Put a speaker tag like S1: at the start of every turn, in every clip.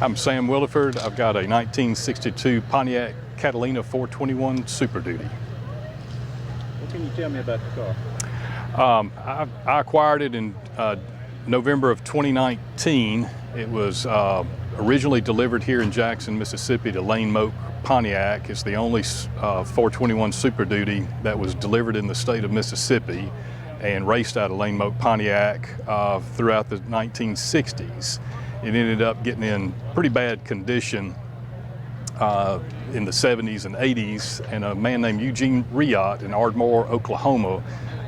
S1: I'm Sam Williford. I've got a 1962 Pontiac Catalina 421 Super Duty.
S2: What can you tell me about the car?
S1: I acquired it in November of 2019. It was originally delivered here in Jackson, Mississippi to Lane Moak Pontiac. It's the only 421 Super Duty that was delivered in the state of Mississippi and raced out of Lane Moak Pontiac throughout the 1960s. It ended up getting in pretty bad condition in the 70s and 80s, and a man named Eugene Riott in Ardmore, Oklahoma,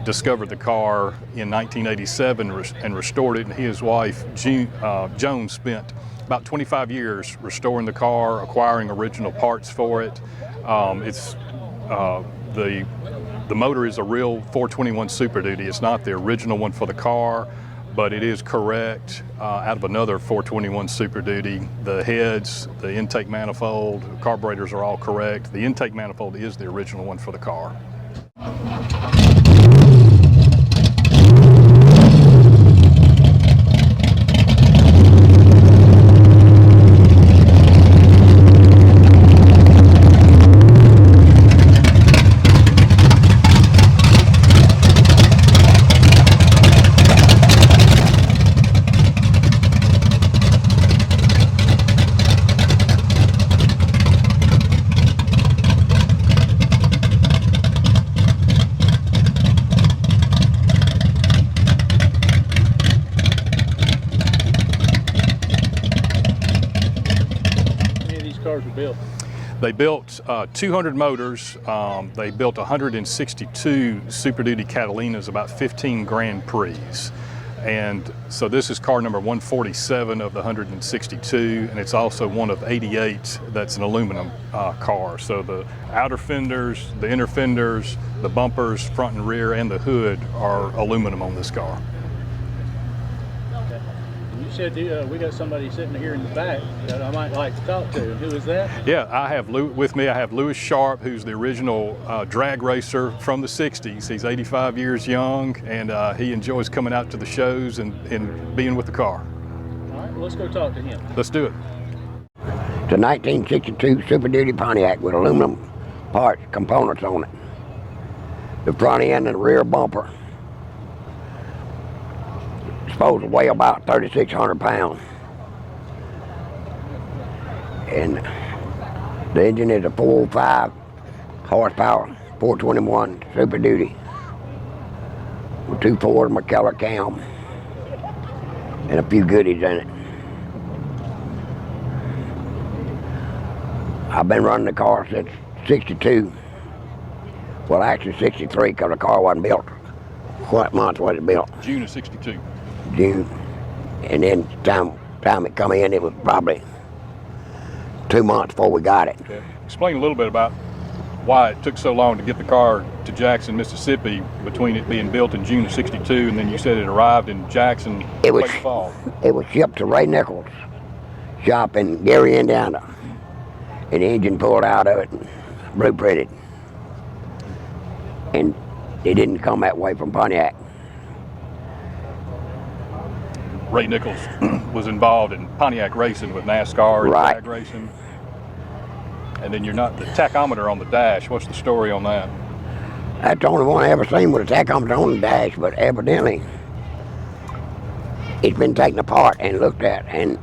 S1: discovered the car in 1987 and restored it, and he and his wife, Joan, spent about 25 years restoring the car, acquiring original parts for it. The motor is a real 421 Super Duty. It's not the original one for the car, but it is correct out of another 421 Super Duty. The heads, the intake manifold, carburetors are all correct. The intake manifold is the original one for the car.
S2: Cars were built?
S1: They built 200 motors. They built 162 Super Duty Catalinas, about 15 Grand Prix. And so this is car number 147 of the 162, and it's also one of 88 that's an aluminum car. So the outer fenders, the inner fenders, the bumpers, front and rear, and the hood are aluminum on this car.
S2: You said we got somebody sitting here in the back that I might like to talk to. Who is that?
S1: Yeah, I have with me, I have Lewis Sharp, who's the original drag racer from the 60s. He's 85 years young, and he enjoys coming out to the shows and being with the car.
S2: All right, well, let's go talk to him.
S1: Let's do it.
S3: It's a 1962 Super Duty Pontiac with aluminum parts, components on it. The front end and the rear bumper. Supposed to weigh about 3,600 pounds. And the engine is a 405 horsepower, 421 Super Duty with 2 Ford McKellar cam and a few goodies in it. I've been running the car since 62. Well, actually 63, because the car wasn't built. What month was it built?
S1: June of 62.
S3: June, and then time it come in, it was probably 2 months before we got it.
S1: Okay. Explain a little bit about why it took so long to get the car to Jackson, Mississippi, between it being built in June of 62 and then you said it arrived in Jackson late fall.
S3: It was shipped to Ray Nichols' shop in Gary, Indiana, and the engine pulled out of it and blueprinted, and it didn't come that way from Pontiac.
S1: Ray Nichols was involved in Pontiac racing with NASCAR and
S3: Right.
S1: drag racing. And then the tachometer on the dash, what's the story on that?
S3: That's the only one I ever seen with a tachometer on the dash, but evidently it's been taken apart and looked at, and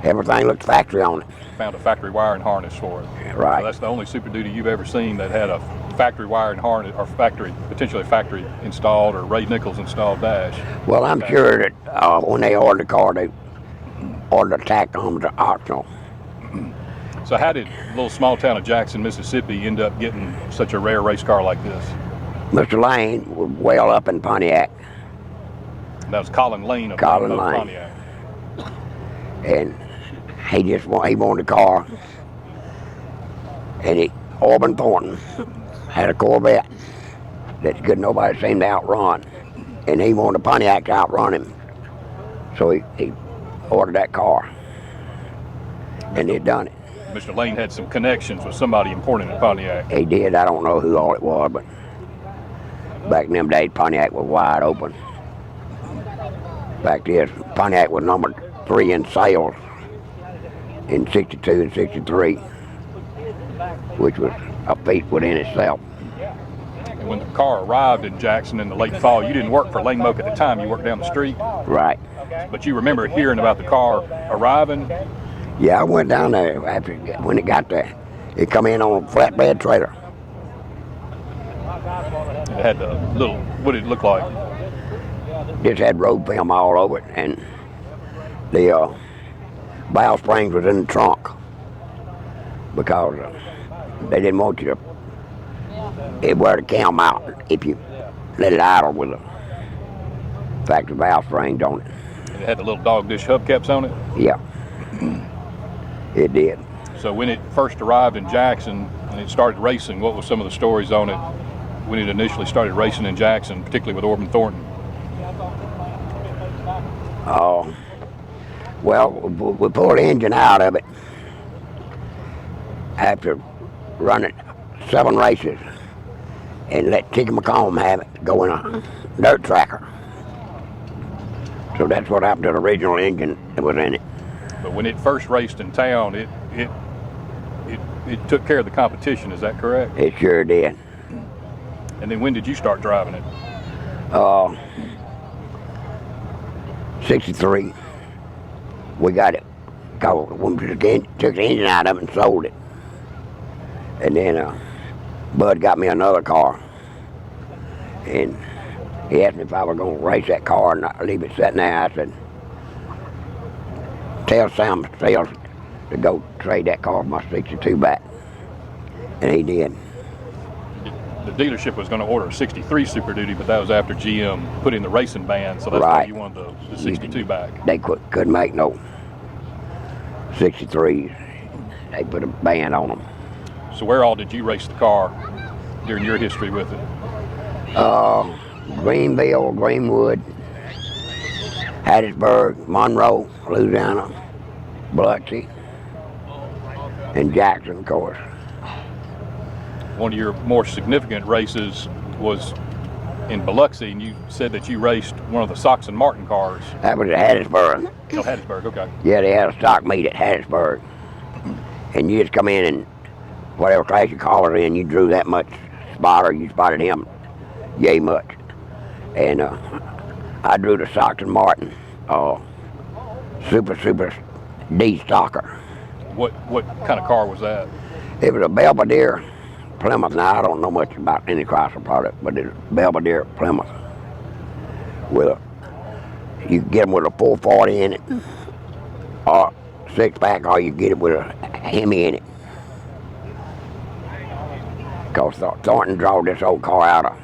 S3: everything looked factory on it.
S1: Found a factory wiring harness for it.
S3: Right.
S1: So that's the only Super Duty you've ever seen that had a factory wiring harness, or potentially factory installed or Ray Nichols installed dash.
S3: Well, I'm sure that when they ordered the car, they ordered a tachometer optional.
S1: So how did the little small town of Jackson, Mississippi end up getting such a rare race car like this?
S3: Mr. Lane was well up in Pontiac.
S1: And that was Colin Lane of
S3: Colin Lane.
S1: Pontiac.
S3: And he wanted a car, and Auburn Thornton had a Corvette that nobody seemed to outrun, and he wanted a Pontiac to outrun him, so he ordered that car, and he done it.
S1: Mr. Lane had some connections with somebody important in Pontiac.
S3: He did. I don't know who all it was, but back in them days, Pontiac was wide open. Fact is, Pontiac was number 3 in sales in 62 and 63, which was a feat within itself.
S1: And when the car arrived in Jackson in the late fall, you didn't work for Lane Moak at the time, you worked down the street.
S3: Right.
S1: But you remember hearing about the car arriving?
S3: Yeah, I went down there after when it got there. It come in on a flatbed trailer.
S1: It had the little, what did it look like?
S3: Just had road film all over it, and the valve springs was in the trunk because they didn't want you to wear the cam out if you let it idle with a factory valve springs on it.
S1: It had the little dog dish hubcaps on it?
S3: Yeah, it did.
S1: So when it first arrived in Jackson and it started racing, what was some of the stories on it when it initially started racing in Jackson, particularly with Orban Thornton?
S3: Well, we pulled the engine out of it after running 7 races and let Chicky McComb have it go in a dirt tracker. So that's what happened to the original engine that was in it.
S1: But when it first raced in town, it took care of the competition, is that correct?
S3: It sure did.
S1: And then when did you start driving it?
S3: 63. We got it. When we took the engine out of it and sold it. And then Bud got me another car. And he asked me if I was going to race that car and not leave it sitting there. I said, tell Sam Sales to go trade that car for my 62 back. And he did.
S1: The dealership was going to order a 63 Super Duty, but that was after GM put in the racing ban, so that's why you wanted the 62 back.
S3: They couldn't make no 63s. They put a ban on them.
S1: So where all did you race the car during your history with it?
S3: Greenville, Greenwood, Hattiesburg, Monroe, Louisiana, Biloxi, and Jackson, of course.
S1: One of your more significant races was in Biloxi, and you said that you raced one of the Sox and Martin cars.
S3: That was at Hattiesburg.
S1: Oh, Hattiesburg, okay.
S3: Yeah, they had a stock meet at Hattiesburg. And you just come in and whatever class you call it in, you drew that much spot or you spotted him yay much. And I drew the Sox and Martin super D stocker.
S1: What kind of car was that?
S3: It was a Belvedere Plymouth. Now I don't know much about any Chrysler product, but it's a Belvedere Plymouth. You can get them with a 440 in it, or 6-pack, or you get it with a Hemi in it. Because Thornton drove this old car out of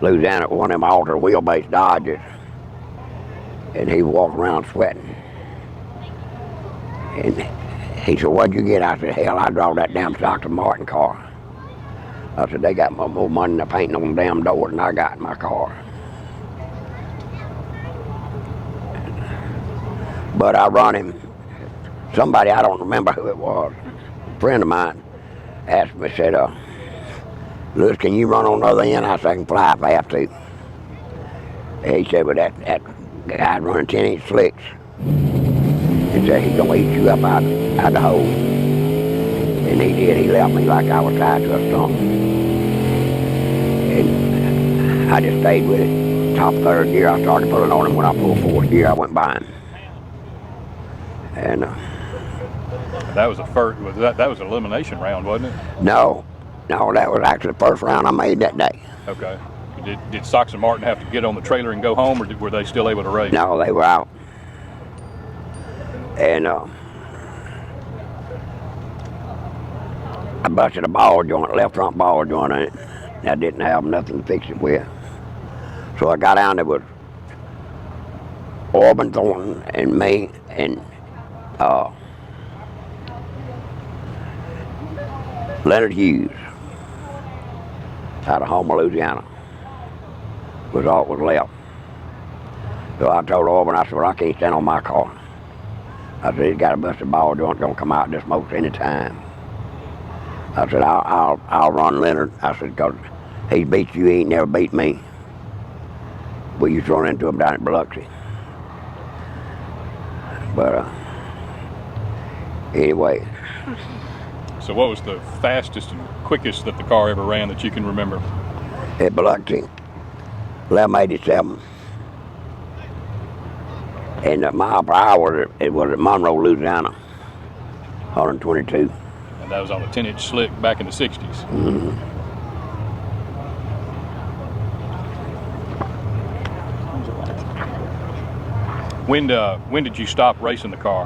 S3: Louisiana, one of them altered wheelbase Dodges, and he walked around sweating. And he said, "What'd you get?" I said, "Hell, I drove that damn Sox and Martin car." I said, "They got more money than painting on the damn door than I got in my car." But I run him. Somebody, I don't remember who it was, a friend of mine, asked me, said, "Lewis, can you run on the other end?" I said, "I can fly if I have to." And he said, "Well, that guy's running 10-inch slicks." He said, "He's going to eat you up out the hole." And he did. He left me like I was tied to a stump. And I just stayed with it. Top 3rd gear, I started pulling on him. When I pulled 4th gear, I went by him. And
S1: that was that was an elimination round, wasn't it?
S3: No, that was actually the first round I made that day.
S1: Okay. Did Sox and Martin have to get on the trailer and go home, or were they still able to race?
S3: No, they were out. And I busted a ball joint, left front ball joint in it. I didn't have nothing to fix it with. So I got down there with Orban Thornton and me and Leonard Hughes out of Homer, Louisiana, was all that was left. So I told Orban, I said, "Well, I can't stand on my car." I said, "He's got a busted ball joint, gonna come out just most any time." I said, I'll run Leonard." I said, "Because he's beat you, he ain't never beat me." We used to run into him down at Biloxi. But Anyway,
S1: So what was the fastest and quickest that the car ever ran that you can remember?
S3: at Biloxi, 1187. And the mile per hour, it was at Monroe, Louisiana, 122.
S1: And that was on a 10-inch slick back in the 60s.
S3: Mm-hmm.
S1: When did you stop racing the car?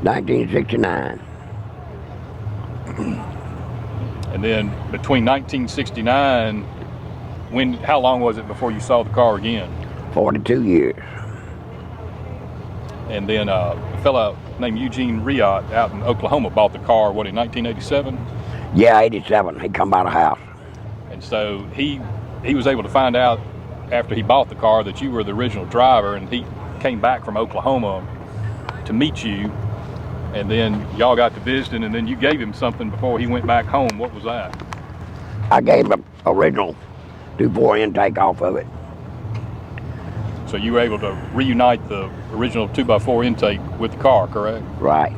S3: 1969.
S1: And then between 1969, how long was it before you saw the car again?
S3: 42 years.
S1: And then a fellow named Eugene Riot out in Oklahoma bought the car, what, in 1987?
S3: Yeah, 87. He come by the house.
S1: And so he was able to find out after he bought the car that you were the original driver, and he came back from Oklahoma to meet you, and then y'all got to visiting, and then you gave him something before he went back home. What was that?
S3: I gave him an original 2.4 intake off of it.
S1: So you were able to reunite the original 2x4 intake with the car, correct?
S3: Right.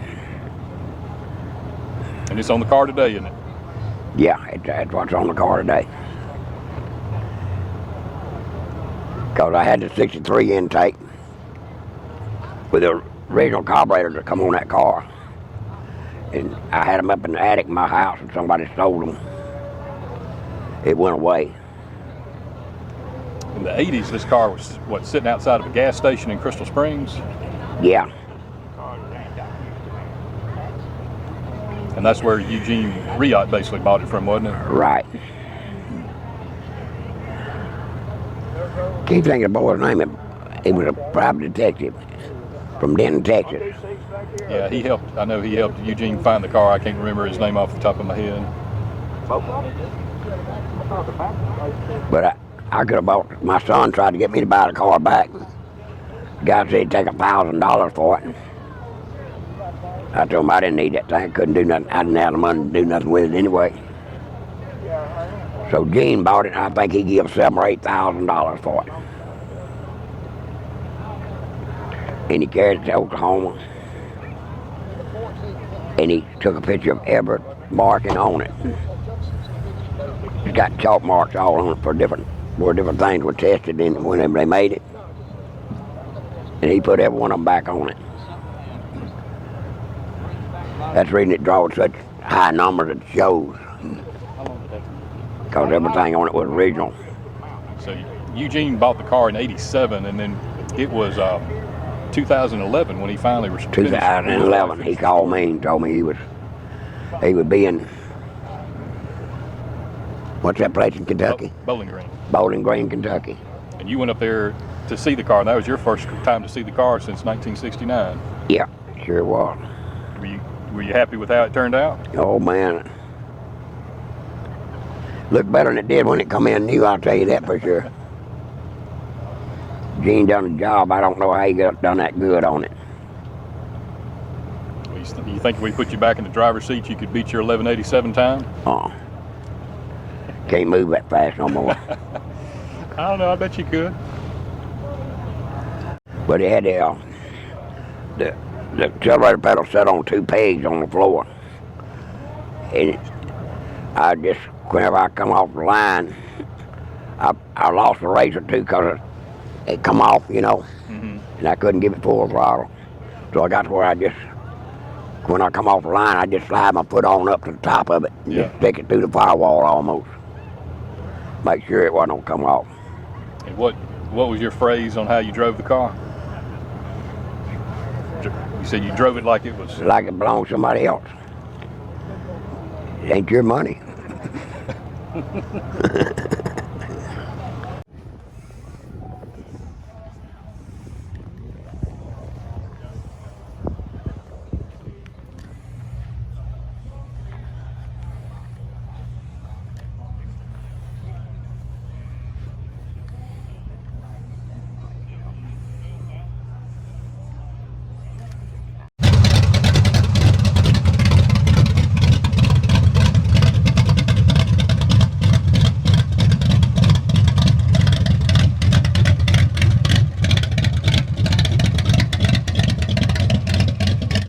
S1: And it's on the car today, isn't it?
S3: Yeah, that's what's on the car today. Because I had the 63 intake with the original carburetor to come on that car. And I had them up in the attic in my house, and somebody stole them. It went away.
S1: In the 80s, this car was, what, sitting outside of a gas station in Crystal Springs?
S3: Yeah.
S1: And that's where Eugene Riot basically bought it from, wasn't it?
S3: Right. Can't think of the boy's name. He was a private detective from Denton, Texas.
S1: Yeah, I know he helped Eugene find the car. I can't remember his name off the top of my head.
S3: But I could have bought, my son tried to get me to buy the car back. The guy said he'd take $1,000 for it. I told him I didn't need that thing. I couldn't do nothing. I didn't have the money to do nothing with it anyway. So Gene bought it, and I think he gave $7,000 or $8,000 for it. And he carried it to Oklahoma. And he took a picture of Everett marking on it. It's got chalk marks all on it where different things were tested in whenever they made it. And he put every one of them back on it. That's the reason it draws such high numbers at the shows. Because everything on it was original.
S1: So Eugene bought the car in '87, and then it was 2011 when he finally was
S3: 2011, he called me and told me he would be in, what's that place in Kentucky?
S1: Bowling Green.
S3: Bowling Green, Kentucky.
S1: And you went up there to see the car, and that was your first time to see the car since 1969.
S3: Yeah, sure was.
S1: Were you happy with how it turned out?
S3: Oh man, looked better than it did when it come in new, I'll tell you that for sure. Gene done a job. I don't know how he got done that good on it.
S1: You think if we put you back in the driver's seat, you could beat your 1187 time?
S3: Can't move that fast no more.
S1: I don't know, I bet you could.
S3: But it had the accelerator pedal set on 2 pegs on the floor. And I just, whenever I come off the line, I lost a race or two because it come off, you know, and I couldn't give it full throttle. So I got to where when I come off the line, I just slide my foot on up to the top of it and just stick it through the firewall almost. Make sure it wasn't gonna come off.
S1: And what was your phrase on how you drove the car? You said you drove it like it was...
S3: Like it belonged to somebody else. It ain't your money.